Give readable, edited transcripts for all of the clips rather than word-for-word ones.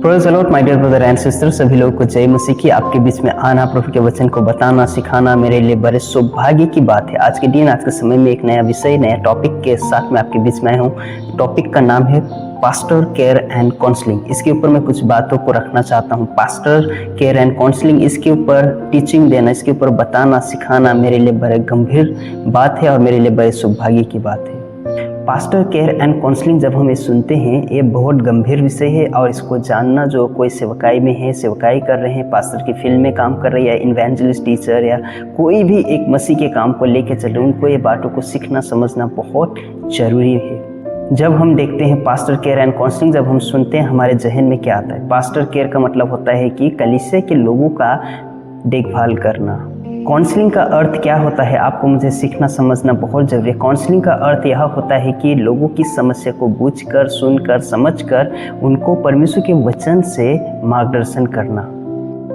Praise the lord my dear brother and sister, सभी लोगों को जय मसीह की। आपके बीच में आना, प्रभु के वचन को बताना, सिखाना मेरे लिए बड़े सौभाग्य की बात है। आज के दिन, आज के समय में एक नया विषय, नया टॉपिक के साथ मैं आपके बीच में आया हूँ। टॉपिक का नाम है पास्टर केयर एंड काउंसलिंग। इसके ऊपर मैं कुछ बातों को रखना चाहता हूँ। पास्टर केयर एंड काउंसलिंग, इसके ऊपर टीचिंग देना, इसके ऊपर बताना, सिखाना मेरे लिए बड़े गंभीर बात है और मेरे लिए बड़े सौभाग्य की बात है। पास्टर केयर एंड काउंसलिंग जब हम ये सुनते हैं, ये बहुत गंभीर विषय है और इसको जानना, जो कोई सेवकाई में है, सेवकाई कर रहे हैं, पास्टर की फील्ड में काम कर रहे हैं, या इवेंजलिस्ट टीचर या कोई भी एक मसीह के काम को लेके चल रहे, उनको ये बातों को सीखना समझना बहुत जरूरी है। जब हम देखते हैं पास्टर केयर एंड काउंसलिंग, जब हम सुनते हैं, हमारे जहन में क्या आता है? पास्टर केयर का मतलब होता है कि कलीसिया के लोगों का देखभाल करना। काउंसलिंग का अर्थ क्या होता है? आपको मुझे सीखना समझना बहुत जरूरी है। काउंसलिंग का अर्थ यह होता है कि लोगों की समस्या को बूझकर, सुनकर, समझकर उनको परमेश्वर के वचन से मार्गदर्शन करना।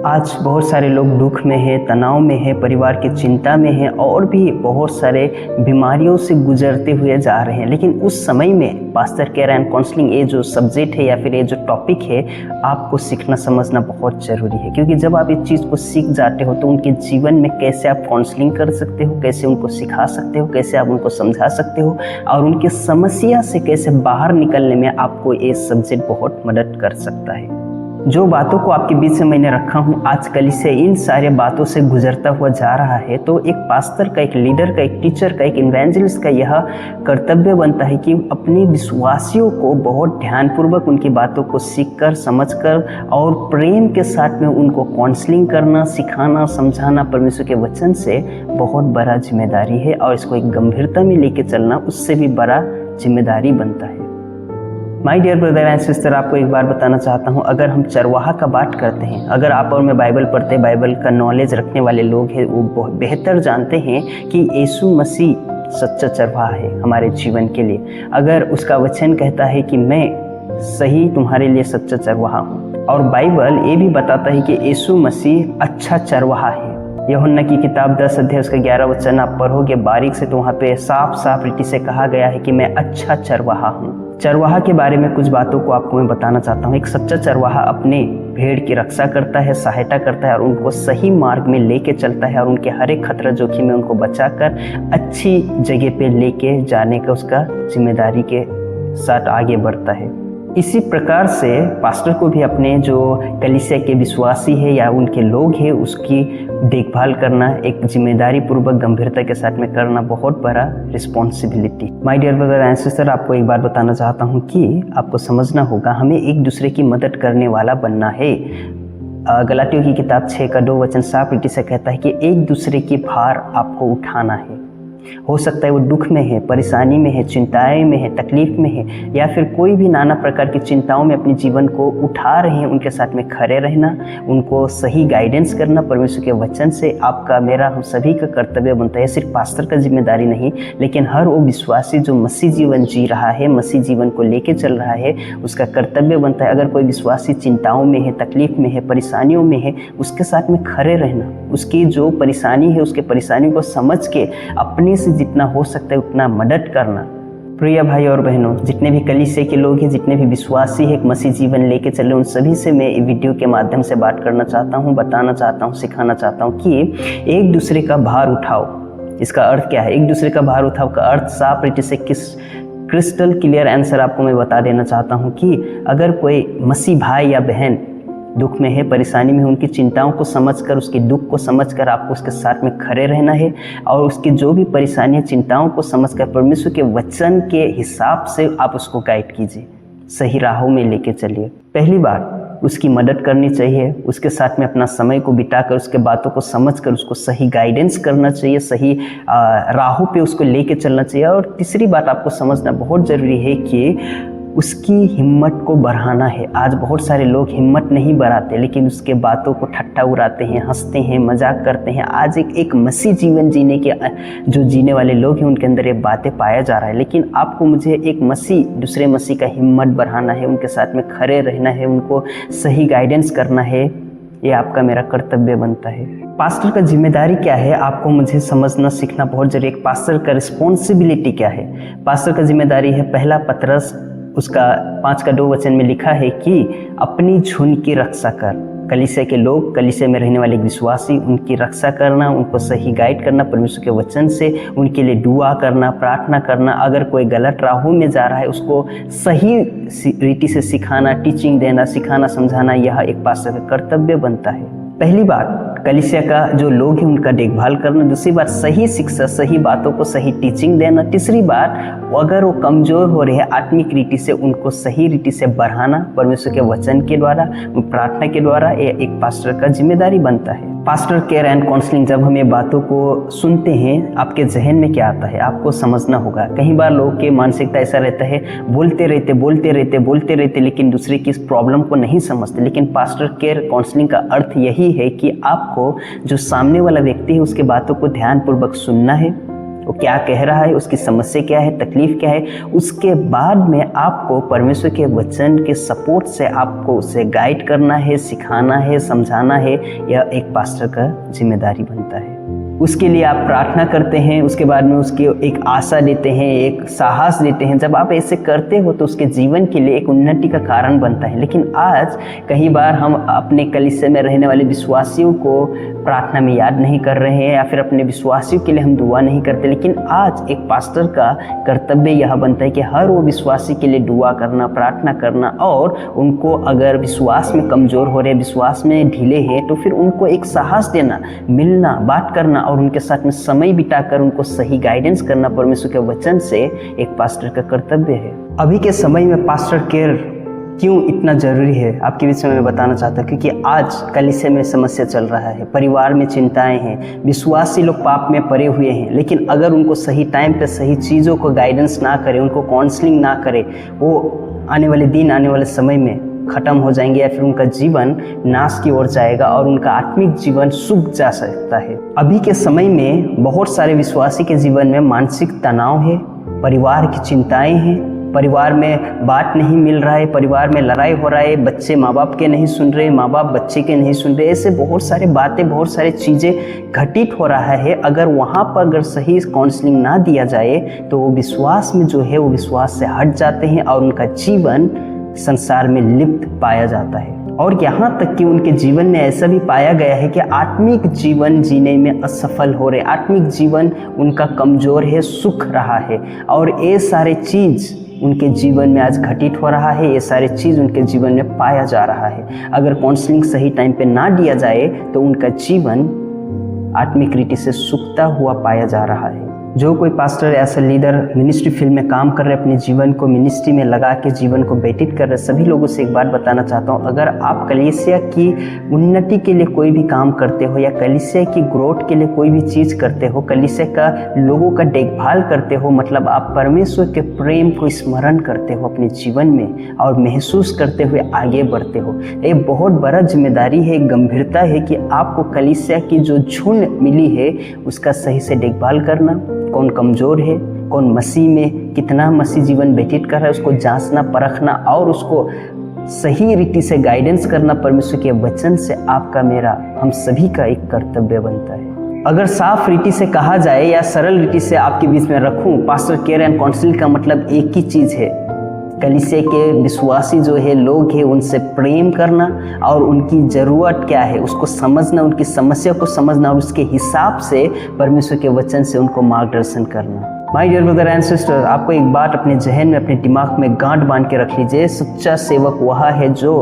आज बहुत सारे लोग दुख में है, तनाव में है, परिवार की चिंता में है और भी बहुत सारे बीमारियों से गुजरते हुए जा रहे हैं। लेकिन उस समय में पास्टर केयर एंड काउंसलिंग, ये जो सब्जेक्ट है या फिर ये जो टॉपिक है, आपको सीखना समझना बहुत ज़रूरी है। क्योंकि जब आप इस चीज़ को सीख जाते हो तो उनके जीवन में कैसे आप काउंसलिंग कर सकते हो, कैसे उनको सिखा सकते हो, कैसे आप उनको समझा सकते हो और उनकी समस्या से कैसे बाहर निकलने में आपको ये सब्जेक्ट बहुत मदद कर सकता है। जो बातों को आपके बीच में मैंने रखा हूँ, आज कलीसिया इन सारे बातों से गुजरता हुआ जा रहा है, तो एक पास्टर का, एक लीडर का, एक टीचर का, एक इवेंजलिस्ट का यह कर्तव्य बनता है कि अपने विश्वासियों को बहुत ध्यानपूर्वक उनकी बातों को सीखकर, समझकर और प्रेम के साथ में उनको काउंसलिंग करना, सिखाना, समझाना परमेश्वर के वचन से बहुत बड़ा जिम्मेदारी है और इसको एक गंभीरता में लेके चलना उससे भी बड़ा जिम्मेदारी बनता है। My dear brother and sister, आपको एक बार बताना चाहता हूँ, अगर हम चरवाहा का बात करते हैं, अगर आप और मैं बाइबल पढ़ते, बाइबल का नॉलेज रखने वाले लोग हैं, वो बहुत बेहतर जानते हैं कि यीशु मसीह सच्चा चरवाहा है हमारे जीवन के लिए। अगर उसका वचन कहता है कि मैं सही तुम्हारे लिए सच्चा चरवाहा हूँ, और बाइबल ये भी बताता है कि यीशु मसीह अच्छा चरवाहा है। यूहन्ना की किताब 10 अध्याय उसका 11 वचन आप पढ़ोगे बारीक से, तो वहाँ पे साफ साफ रीति से कहा गया है कि मैं अच्छा चरवाहा हूँ। चरवाहा के बारे में कुछ बातों को आपको मैं बताना चाहता हूँ। एक सच्चा चरवाहा अपने भेड़ की रक्षा करता है, सहायता करता है और उनको सही मार्ग में लेके चलता है और उनके हर एक खतरा जोखिम में उनको बचाकर अच्छी जगह पे लेके जाने का उसका जिम्मेदारी के साथ आगे बढ़ता है। इसी प्रकार से पास्टर को भी अपने जो कलीसिया के विश्वासी है या उनके लोग हैं, उसकी देखभाल करना एक जिम्मेदारी पूर्वक, गंभीरता के साथ में करना बहुत बड़ा responsibility. My dear brother and sister, आपको एक बात बताना चाहता हूँ कि आपको समझना होगा, हमें एक दूसरे की मदद करने वाला बनना है। गलातियों की किताब 6 का 2 वचन साफ रीति से कहता है कि एक दूसरे की भार आपको उठाना है। हो सकता है वो दुख में है, परेशानी में है, चिंताएं में है, तकलीफ में है, या फिर कोई भी नाना प्रकार की चिंताओं में अपने जीवन को उठा रहे हैं, उनके साथ में खड़े रहना, उनको सही गाइडेंस करना परमेश्वर के वचन से आपका, मेरा, हम सभी का कर्तव्य बनता है। सिर्फ पास्टर का जिम्मेदारी नहीं, लेकिन हर वो विश्वासी जो मसीह जीवन जी रहा है, मसीह जीवन को लेके चल रहा है, उसका कर्तव्य बनता है। अगर कोई विश्वासी चिंताओं में है, तकलीफ में है, परेशानियों में है, उसके साथ में खड़े रहना, उसकी जो परेशानी है, उसके परेशानी को समझ के अपने से जितना हो सकता है उतना मदद करना। प्रिय भाई और बहनों, जितने भी कलीसिया के लोग हैं, जितने भी विश्वासी हैं, मसीह जीवन लेके चले, उन सभी से मैं वीडियो के माध्यम से बात करना चाहता हूँ, बताना चाहता हूँ, सिखाना चाहता हूँ कि एक दूसरे का भार उठाओ। इसका अर्थ क्या है? एक दूसरे का भार उठाओ का अर्थ साफ रीति से क्रिस्टल क्लियर आंसर आपको मैं बता देना चाहता हूँ कि अगर कोई मसीह भाई या बहन दुख में है, परेशानी में है, उनकी चिंताओं को समझकर, उसके दुख को समझकर आपको उसके साथ में खड़े रहना है और उसकी जो भी परेशानियां, चिंताओं को समझकर परमेश्वर के वचन के हिसाब से आप उसको गाइड कीजिए, सही राहों में लेके चलिए। पहली बार उसकी मदद करनी चाहिए, उसके साथ में अपना समय को बिताकर, उसके बातों को समझकर उसको सही गाइडेंस करना चाहिए, सही राहों पे उसको लेके चलना चाहिए। और तीसरी बात आपको समझना बहुत ज़रूरी है कि उसकी हिम्मत को बढ़ाना है। आज बहुत सारे लोग हिम्मत नहीं बढ़ाते, लेकिन उसके बातों को ठट्ठा उड़ाते हैं, हंसते हैं, मजाक करते हैं। आज एक मसीह जीवन जीने के जो जीने वाले लोग हैं, उनके अंदर ये बातें पाया जा रहा है। लेकिन आपको मुझे एक मसीह, दूसरे मसीह का हिम्मत बढ़ाना है, उनके साथ में खड़े रहना है, उनको सही गाइडेंस करना है। ये आपका, मेरा कर्तव्य बनता है। पास्टर का जिम्मेदारी क्या है, आपको मुझे समझना, सीखना बहुत जरूरी है। एक पास्टर का रिस्पॉन्सिबिलिटी क्या है? पास्टर का जिम्मेदारी है, पहला पतरस उसका 5 का 2 वचन में लिखा है कि अपनी झुंड की रक्षा कर। कलीसिया के लोग, कलीसिया में रहने वाले विश्वासी, उनकी रक्षा करना, उनको सही गाइड करना परमेश्वर के वचन से, उनके लिए दुआ करना, प्रार्थना करना, अगर कोई गलत राहों में जा रहा है उसको सही रीति से सिखाना, टीचिंग देना, सिखाना, समझाना, यह एक पास्टर का कर्तव्य बनता है। पहली बात, कलीसिया का जो लोग हैं उनका देखभाल करना। दूसरी बात, सही शिक्षा, सही बातों को सही टीचिंग देना। तीसरी बात, अगर वो कमज़ोर हो रहे हैं आत्मिक रीति से, उनको सही रीति से बढ़ाना परमेश्वर के वचन के द्वारा, प्रार्थना के द्वारा। ये एक पास्टर का जिम्मेदारी बनता है। पास्टर केयर एंड काउंसलिंग, जब हम ये बातों को सुनते हैं आपके जहन में क्या आता है आपको समझना होगा। कई बार लोगों की मानसिकता ऐसा रहता है, बोलते रहते लेकिन दूसरे की इस प्रॉब्लम को नहीं समझते। लेकिन पास्टर केयर काउंसलिंग का अर्थ यही है कि आपको जो सामने वाला व्यक्ति है उसके बातों को ध्यानपूर्वक सुनना है, वो क्या कह रहा है, उसकी समस्या क्या है, तकलीफ क्या है। उसके बाद में आपको परमेश्वर के वचन के सपोर्ट से आपको उसे गाइड करना है, सिखाना है, समझाना है। यह एक पास्टर का जिम्मेदारी बनता है। उसके लिए आप प्रार्थना करते हैं, उसके बाद में उसके एक आशा देते हैं, एक साहस देते हैं। जब आप ऐसे करते हो तो उसके जीवन के लिए एक उन्नति का कारण बनता है। लेकिन आज कई बार हम अपने कलीसिया में रहने वाले विश्वासियों को प्रार्थना में याद नहीं कर रहे हैं, या फिर अपने विश्वासियों के लिए हम दुआ नहीं करते। लेकिन आज एक पास्टर का कर्तव्य यह बनता है कि हर वो विश्वासी के लिए दुआ करना, प्रार्थना करना, और उनको अगर विश्वास में कमज़ोर हो रहे, विश्वास में ढीले हैं, तो फिर उनको एक साहस देना, मिलना, बात करना और उनके साथ में समय बिताकर उनको सही गाइडेंस करना परमेश्वर के वचन से एक पास्टर का कर्तव्य है। अभी के समय में पास्टर केयर क्यों इतना ज़रूरी है आपके बीच में मैं बताना चाहता हूँ, क्योंकि आज कलीसिया में समस्या चल रहा है, परिवार में चिंताएं हैं, विश्वासी लोग पाप में पड़े हुए हैं। लेकिन अगर उनको सही टाइम पे सही चीज़ों को गाइडेंस ना करें, उनको काउंसलिंग ना करें, वो आने वाले दिन, आने वाले समय में खत्म हो जाएंगे, या फिर उनका जीवन नाश की ओर जाएगा और उनका आत्मिक जीवन सूख जा सकता है। अभी के समय में बहुत सारे विश्वासी के जीवन में मानसिक तनाव है, परिवार की चिंताएं हैं, परिवार में बात नहीं मिल रहा है, परिवार में लड़ाई हो रहा है, बच्चे माँ बाप के नहीं सुन रहे, माँ बाप बच्चे के नहीं सुन रहे। ऐसे बहुत सारे बातें, बहुत सारी चीज़ें घटित हो रहा है। अगर वहाँ पर अगर सही काउंसलिंग ना दिया जाए तो वो विश्वास में जो है वो विश्वास से हट जाते हैं और उनका जीवन संसार में लिप्त पाया जाता है। और यहाँ तक कि उनके जीवन में ऐसा भी पाया गया है कि आत्मिक जीवन जीने में असफल हो रहे, आत्मिक जीवन उनका कमज़ोर है, सूख रहा है, और ये सारे चीज़ उनके जीवन में आज घटित हो रहा है, ये सारी चीज़ उनके जीवन में पाया जा रहा है। अगर काउंसलिंग सही टाइम पे ना दिया जाए तो उनका जीवन आत्मिक रीति से सूखता हुआ पाया जा रहा है। जो कोई पास्टर ऐसा लीडर मिनिस्ट्री फील्ड में काम कर रहे, अपने जीवन को मिनिस्ट्री में लगा के जीवन को व्यतीत कर रहे, सभी लोगों से एक बात बताना चाहता हूँ, अगर आप कलीसिया की उन्नति के लिए कोई भी काम करते हो, या कलीसिया की ग्रोथ के लिए कोई भी चीज़ करते हो, कलीसिया का लोगों का देखभाल करते हो, मतलब आप परमेश्वर के प्रेम को स्मरण करते हो अपने जीवन में और महसूस करते हुए आगे बढ़ते हो। ये बहुत बड़ा जिम्मेदारी है, गंभीरता है कि आपको कलीसिया की जो झुंड मिली है उसका सही से देखभाल करना, कौन कमज़ोर है, कौन मसीह में कितना मसीह जीवन व्यतीत कर रहा है, उसको जांचना, परखना और उसको सही रीति से गाइडेंस करना परमेश्वर के वचन से आपका, मेरा, हम सभी का एक कर्तव्य बनता है। अगर साफ रीति से कहा जाए या सरल रीति से आपके बीच में रखूं, पास्टर केयर एंड काउंसिल का मतलब एक ही चीज़ है, कलीसिया के विश्वासी जो है लोग हैं उनसे प्रेम करना और उनकी ज़रूरत क्या है उसको समझना, उनकी समस्या को समझना और उसके हिसाब से परमेश्वर के वचन से उनको मार्गदर्शन करना। My dear brother and sister, आपको एक बात अपने जहन में, अपने दिमाग में गांठ बांध के रख लीजिए, सच्चा सेवक वह है जो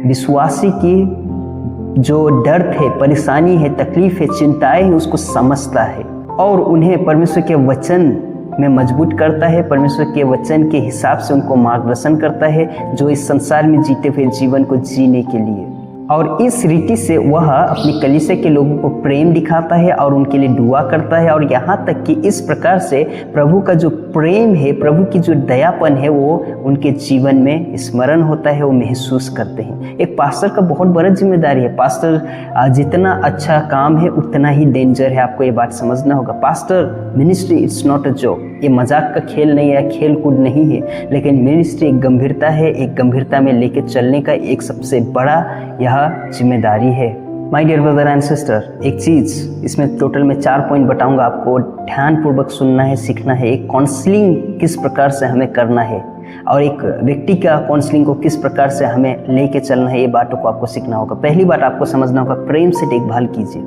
विश्वासी की जो दर्द है, परेशानी है, तकलीफ है, चिंताएं है, उसको समझता है और उन्हें परमेश्वर के वचन में मजबूत करता है, परमेश्वर के वचन के हिसाब से उनको मार्गदर्शन करता है, जो इस संसार में जीते हुए जीवन को जीने के लिए। और इस रीति से वह अपनी कलीसिया के लोगों को प्रेम दिखाता है और उनके लिए दुआ करता है, और यहाँ तक कि इस प्रकार से प्रभु का जो प्रेम है, प्रभु की जो दयापन है, वो उनके जीवन में स्मरण होता है, वो महसूस करते हैं। एक पास्टर का बहुत बड़ा जिम्मेदारी है। पास्टर जितना अच्छा काम है उतना ही डेंजर है, आपको ये बात समझना होगा। Pastor ministry it's not a job, ये मजाक का खेल नहीं है, खेल कूद नहीं है, लेकिन मिनिस्ट्री एक गंभीरता है, एक गंभीरता में लेके चलने का एक सबसे बड़ा यह जिम्मेदारी है। My dear brother and sister, एक चीज़ इसमें टोटल में 4 पॉइंट बताऊंगा, आपको ध्यानपूर्वक सुनना है, सीखना है। एक काउंसलिंग किस प्रकार से हमें करना है। और एक व्यक्ति का काउंसलिंग को किस प्रकार से हमें लेके चलना है, ये बातों को आपको सीखना होगा। पहली बात आपको समझना होगा, प्रेम से देखभाल कीजिए।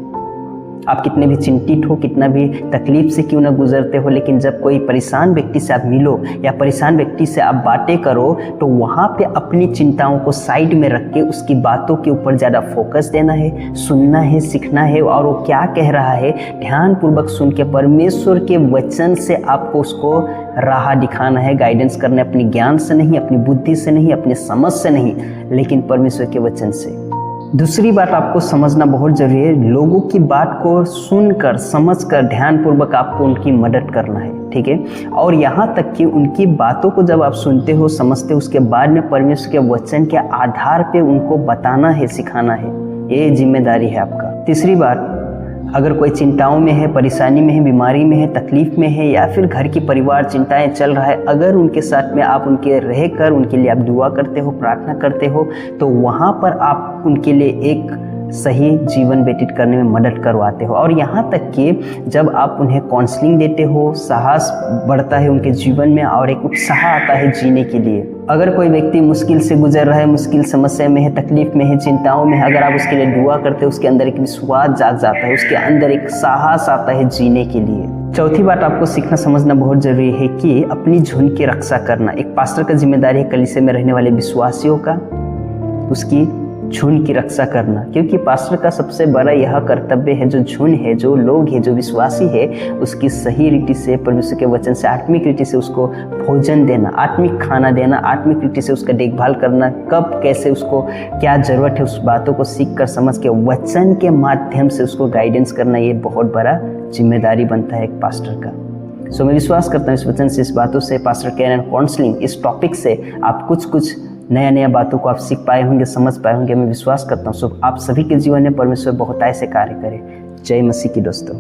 आप कितने भी चिंतित हो, कितना भी तकलीफ से क्यों ना गुजरते हो, लेकिन जब कोई परेशान व्यक्ति से आप मिलो या परेशान व्यक्ति से आप बातें करो तो वहाँ पे अपनी चिंताओं को साइड में रख के उसकी बातों के ऊपर ज़्यादा फोकस देना है, सुनना है, सीखना है, और वो क्या कह रहा है ध्यानपूर्वक सुन के परमेश्वर के वचन से आपको उसको राह दिखाना है, गाइडेंस करना है, अपने ज्ञान से नहीं, अपनी बुद्धि से नहीं, अपने समझ से नहीं, लेकिन परमेश्वर के वचन से। दूसरी बात आपको समझना बहुत जरूरी है, लोगों की बात को सुनकर समझकर ध्यानपूर्वक आपको उनकी मदद करना है, ठीक है। और यहाँ तक कि उनकी बातों को जब आप सुनते हो, समझते हो, उसके बाद में परमेश्वर के वचन के आधार पे उनको बताना है, सिखाना है, ये जिम्मेदारी है आपका। तीसरी बात, अगर कोई चिंताओं में है, परेशानी में है, बीमारी में है, तकलीफ में है, या फिर घर की परिवार चिंताएं चल रहा है, अगर उनके साथ में आप उनके रहकर उनके लिए आप दुआ करते हो, प्रार्थना करते हो, तो वहाँ पर आप उनके लिए एक सही जीवन व्यतीत करने में मदद करवाते हो। और यहाँ तक कि जब आप उन्हें काउंसलिंग देते हो, साहस बढ़ता है उनके जीवन में और एक उत्साह आता है जीने के लिए। अगर कोई व्यक्ति मुश्किल से गुजर रहा है, मुश्किल समस्या में है, तकलीफ में है, चिंताओं में है, अगर आप उसके लिए दुआ करते हो, उसके अंदर एक विश्वास जाग जाता है, उसके अंदर एक साहस आता है जीने के लिए। चौथी बात आपको सीखना समझना बहुत जरूरी है कि अपनी झुंड की रक्षा करना एक पास्टर का जिम्मेदारी है, कलीसिया में रहने वाले विश्वासियों का उसकी झुंड की रक्षा करना, क्योंकि पास्टर का सबसे बड़ा यह कर्तव्य है, जो झुंड है, जो लोग है, जो विश्वासी है, उसकी सही रीति से परमेश्वर के वचन से आत्मिक रीति से उसको भोजन देना, आत्मिक खाना देना, आत्मिक रीति से उसका देखभाल करना, कब कैसे उसको क्या जरूरत है उस बातों को सीख कर समझ के वचन के माध्यम से उसको गाइडेंस करना, ये बहुत बड़ा जिम्मेदारी बनता है एक पास्टर का। सो मैं विश्वास करता हूँ इस वचन से, इस बातों से, पास्टर केयर एंड काउंसलिंग इस टॉपिक से आप कुछ नया बातों को आप सीख पाए होंगे, समझ पाए होंगे, मैं विश्वास करता हूँ। सो आप सभी के जीवन में परमेश्वर बहुत ऐसे कार्य करे। जय मसीह की दोस्तों।